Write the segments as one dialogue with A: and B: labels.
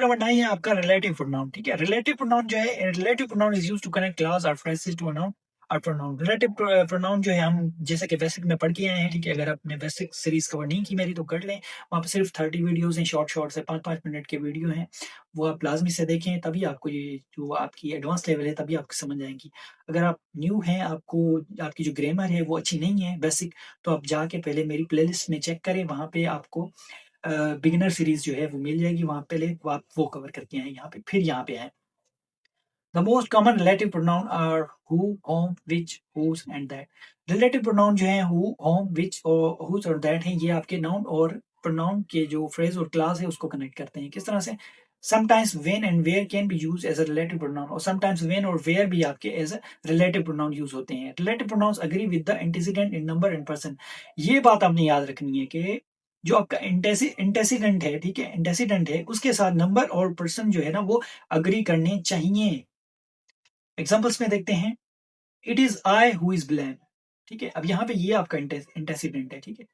A: Number 9 है आपका relative pronoun. ठीक है, रिलेटिव प्रोनाउन जो है, relative pronoun is used to connect clause और फ्रेजेस टू अ नाउन और प्रोनाउन। रिलेटिव प्रोनाउन जो है हम जैसे कि बेसिक में पढ़ के आए हैं। ठीक है, अगर आपने बेसिक सीरीज कवर नहीं की मेरी तो कर लें, वहाँ पे सिर्फ 30 वीडियोस हैं, शॉर्ट से 5-5 मिनट के वीडियो हैं, वो आप लाजमी से देखें, तभी आपको ये जो आपकी एडवांस लेवल है तभी आपको समझ आएगी। अगर आप न्यू हैं, आपको आपकी जो ग्रामर है वो अच्छी नहीं है बेसिक, तो आप जाके पहले मेरी प्लेलिस्ट में चेक करें, वहाँ पे आपको बिगिनर सीरीज जो है वो मिल जाएगी, वहाँ पहले आप वो कवर करके आए यहाँ पे, फिर यहाँ पे आए। The most common relative pronoun are who, whom, which, whose and that. Relative pronoun जो है हु, होम, विच और हुज और दैट है, ये आपके नाउन और प्रोनाउन के जो फ्रेज और क्लास है उसको कनेक्ट करते हैं। किस तरह से? Sometimes when and where can be used as a relative pronoun, और sometimes when और where भी आपके as a relative pronoun use होते हैं। Relative pronouns agree with the antecedent in number and person। ये बात आपने याद रखनी है कि जो आपका इंटेसिडेंट है, ठीक है, इंटेसिडेंट है, उसके साथ नंबर और पर्सन जो है ना वो अग्री करने चाहिए। एग्जाम्पल्स में देखते हैं, it is I who is blame. ठीक है, अब यहाँ पे ये आपका इंटेसिडेंट है। ठीक है,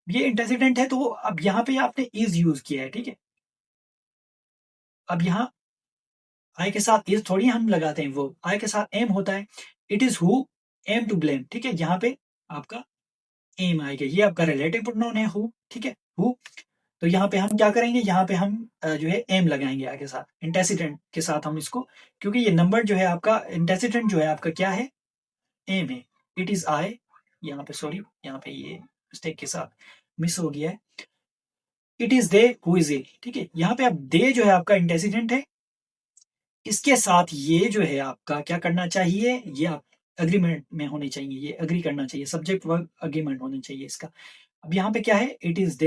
A: ये इंटेसिडेंट है, तो अब यहाँ पे आपने इज यूज किया है। ठीक है, अब यहाँ आई के साथ इज थोड़ी हम लगाते हैं, वो आई के साथ एम होता है। It is who am to blame. ठीक है, यहाँ पे आपका एम आएगा, ये आपका रिलेटिव प्रोनाउन है हु। ठीक है, हु, तो यहाँ पे हम क्या करेंगे, यहाँ पे हम जो है एम लगाएंगे आगे साथ इंटेसिडेंट के साथ हम इसको, क्योंकि ये नंबर जो है आपका इंटेसिडेंट जो है आपका क्या है, एम है। इट इज आई, यहाँ पे सॉरी, यहाँ पे ये मिस्टेक के साथ मिस हो गया है। It is they who is a. ठीक है, यहाँ पे अब दे जो है आपका इंटेसिडेंट है, इसके साथ ये जो है आपका क्या करना चाहिए, ये आप अग्रीमेंट में होने चाहिए, ये अग्री करना चाहिए, सब्जेक्ट वर्ब अग्रीमेंट होना चाहिए इसका। अब यहाँ पे क्या है, इट इज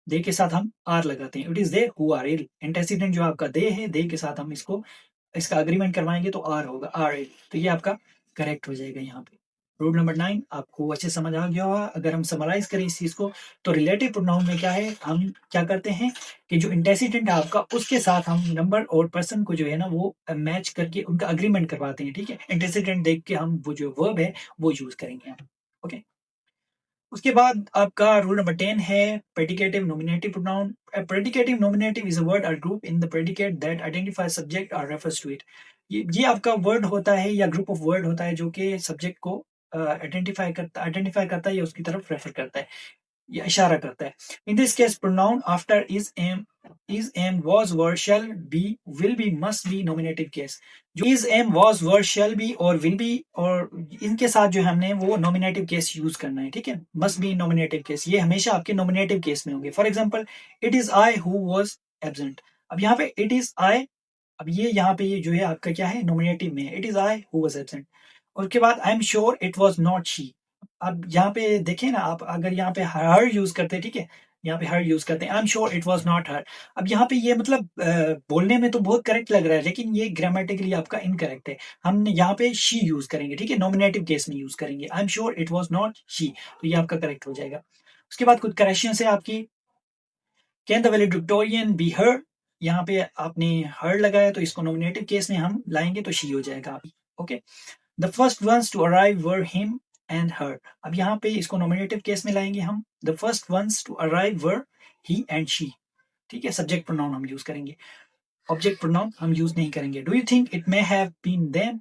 A: दे के साथ हम आर लगाते हैं, it is they who are ill. Antecedent जो आपका दे है, दे के साथ हम इसको इसका अग्रीमेंट करवाएंगे तो आर होगा, आर इल, तो ये आपका करेक्ट हो जाएगा यहाँ पे। रूल नंबर 9 आपको अच्छे समझ आ गया होगा। अगर हम समराइज करें इस चीज को, तो रिलेटिव प्रोनाउन में क्या है, हम क्या करते हैं कि जो इंटेसिडेंट है आपका, उसके साथ हम नंबर और पर्सन को जो है ना वो मैच करके उनका अग्रीमेंट करवाते हैं। ठीक है, इंटेसिडेंट देख के हम वो जो वर्ब है वो यूज करेंगे हम। ओके, उसके बाद आपका रूल नंबर 10 है predicative nominative pronoun. Predicative nominative is a word or group in the predicate that identify subject or refers to it. ये आपका वर्ड होता है या ग्रुप ऑफ वर्ड होता है जो कि सब्जेक्ट को आइडेंटिफाई करता है या उसकी तरफ रेफर करता है या इशारा करता है। In this case pronoun after is am was were shall be will be must be nominative case. जो is am was were shall be और विल बी और इनके साथ जो हमने वो नॉमिनेटिव केस यूज करना है। ठीक है, मस्ट बी नॉमिनेटिव केस, ये हमेशा आपके नॉमिनेटिव केस में होंगे। For example, it is I who was absent. अब यहाँ पे इट इज आई, अब ये यहाँ पे ये जो है आपका क्या है, नॉमिनेटिव में है, it is I who was absent. उसके बाद आई am sure it was not she. अब यहाँ पे देखें ना आप, अगर यहाँ पे हर यूज करते हैं, ठीक है, यहाँ पे हर यूज करते हैं, I am sure it was not her. अब यहाँ पे ये मतलब बोलने में तो बहुत करेक्ट लग रहा है, लेकिन ये ग्रामेटिकली आपका इनकरेक्ट है। हम यहाँ पे शी यूज करेंगे, ठीक है, नॉमिनेटिव केस में यूज करेंगे, आई am sure it was not she, तो ये आपका करेक्ट हो जाएगा। उसके बाद कुछ करेक्शन है आपकी, कैन द वैलेडिक्टोरियन बी हर। यहाँ पे आपने हर लगाया तो इसको नॉमिनेटिव केस में हम लाएंगे तो शी हो जाएगा आप। Okay, the first ones to arrive were him and her. अब यहाँ पे इसको नॉमिनेटिव केस में लाएंगे हम, the first ones to arrive were he and she. ठीक है, सब्जेक्ट प्रोनाउन हम यूज करेंगे, ऑब्जेक्ट प्रोनाउन हम यूज नहीं करेंगे। Do you think it may have been them.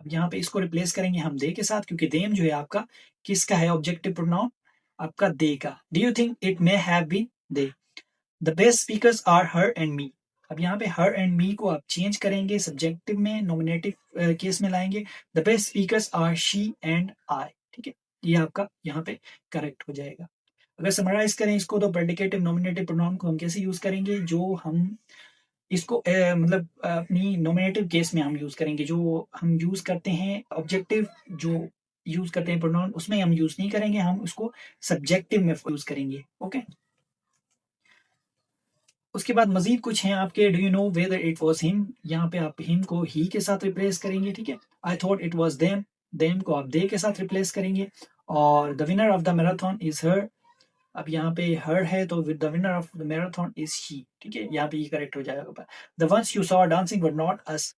A: अब यहाँ पे इसको रिप्लेस करेंगे हम दे के साथ, क्योंकि देम जो है आपका किसका है, ऑब्जेक्टिव प्रोनाउन आपका दे का। Do you think it may have been they. The best speakers are her and me. अब यहाँ पे हर एंड मी को आप चेंज करेंगे, सब्जेक्टिव में नॉमिनेटिव केस में लाएंगे, the best speakers are she and I. ठीक है, ये आपका यहाँ पे करेक्ट हो जाएगा। अगर समराइज करें इसको, तो प्रेडिकेटिव नॉमिनेटिव प्रोनाउन को हम कैसे यूज करेंगे, जो हम इसको मतलब अपनी नॉमिनेटिव केस में हम यूज करेंगे, जो हम यूज करते हैं ऑब्जेक्टिव जो यूज करते हैं प्रोनाउन, उसमें हम यूज नहीं करेंगे, हम उसको सब्जेक्टिव में यूज करेंगे। ओके, उसके बाद मजीद कुछ हैं आपके, do you know whether it was him. यहाँ पे आप हिम को ही के साथ रिप्लेस करेंगे। ठीक है, I thought it was them, them को आप दे के साथ रिप्लेस करेंगे। और the winner of the marathon is her. अब यहाँ पे हर है तो with the winner of the marathon is he. ठीक है, यहाँ पे ये करेक्ट हो जाएगा। The ones you saw dancing were not us,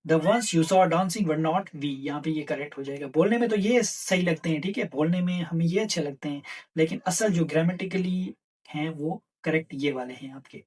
A: the ones you saw dancing were not we. यहाँ पे ये करेक्ट हो जाएगा। बोलने में तो ये सही लगते हैं, ठीक है, बोलने में हमें ये अच्छे लगते हैं, लेकिन असल जो ग्रामेटिकली हैं वो करेक्ट ये वाले हैं आपके।